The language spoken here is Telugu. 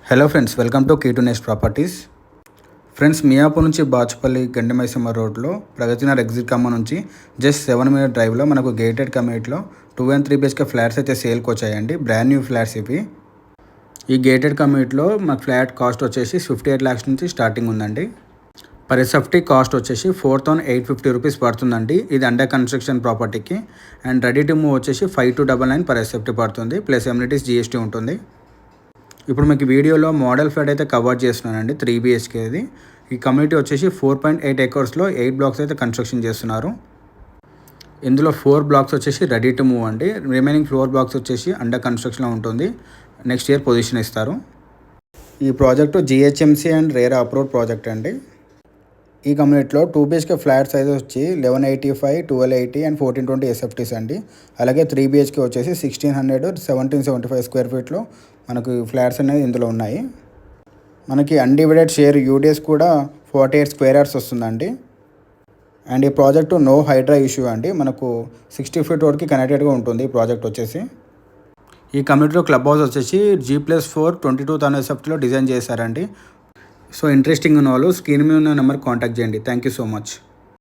హలో ఫ్రెండ్స్, వెల్కమ్ టు కీ2 నెస్ట్ ప్రాపర్టీస్. ఫ్రెండ్స్, మియాపూర్ నుంచి బాచుపల్లి గండిమైసమ్మ రోడ్లో ప్రగతినగర్ ఎగ్జిట్ కమ్మ నుంచి జస్ట్ 7 minute డ్రైవ్లో మనకు గేటెడ్ కమ్యూనిటీలో 2 and 3 BHK ఫ్లాట్స్ అయితే సేల్కి వచ్చాయండి. బ్రాండ్ న్యూ ఫ్లాట్స్ ఇవి. ఈ గేటెడ్ కమ్యూనిటీలో మాకు ఫ్లాట్ కాస్ట్ వచ్చేసి 58 lakhs నుంచి స్టార్టింగ్ ఉందండి. పర్ ఎస్ఎఫ్టీ కాస్ట్ వచ్చేసి 4,850 రూపీస్ పడుతుందండి. ఇది అండర్ కన్స్ట్రక్షన్ ప్రాపర్టీకి. అండ్ రెడీ టు మూవ్ వచ్చేసి 5,299 పర్ ఎస్ఎఫ్టీ పడుతుంది. ప్లస్ ఎమ్యూనిటీస్ GST ఉంటుంది. ఇప్పుడు మీకు వీడియోలో మోడల్ ఫ్లాట్ అయితే కవర్ చేస్తున్నానండి. 3 BHKది. ఈ కమ్యూనిటీ వచ్చేసి 4.8 acresలో 8 blocks అయితే కన్స్ట్రక్షన్ చేస్తున్నారు. ఇందులో 4 blocks వచ్చేసి రెడీ టు మూవ్ అండి. రిమైనింగ్ 4 blocks వచ్చేసి అండర్ కన్స్ట్రక్షన్లో ఉంటుంది. నెక్స్ట్ ఇయర్ పొజిషన్ ఇస్తారు. ఈ project GHMC and RERA approved project అండి. ఈ కమ్యూనిటీలో 2 BHK ఫ్లాట్ సైజ్ వచ్చి 1185, 1280 అండ్ 1420 SFTs అండి. అలాగే 3 BHK వచ్చేసి 1600, 1775 స్క్వేర్ ఫీట్లో మనకు ఫ్లాట్స్ అనేది ఇందులో ఉన్నాయి. మనకి అన్డివైడెడ్ షేర్ UDS కూడా 48 స్క్వేర్ యార్డ్స్ వస్తుందండి. అండ్ ఈ ప్రాజెక్టు నో హైడ్రా ఇష్యూ అండి. మనకు 60 feet రోడ్కి కనెక్టెడ్గా ఉంటుంది ఈ ప్రాజెక్ట్ వచ్చేసి. ఈ కమ్యూనిటీలో క్లబ్ హౌస్ వచ్చేసి G+4 22,000 SFTలో డిజైన్ చేశారండి. సో ఇంట్రెస్టింగ్ ఉన్న వాళ్ళు స్క్రీన్ మీద ఉన్న నెంబర్ కాంటాక్ట్ చేయండి. Thank you so much.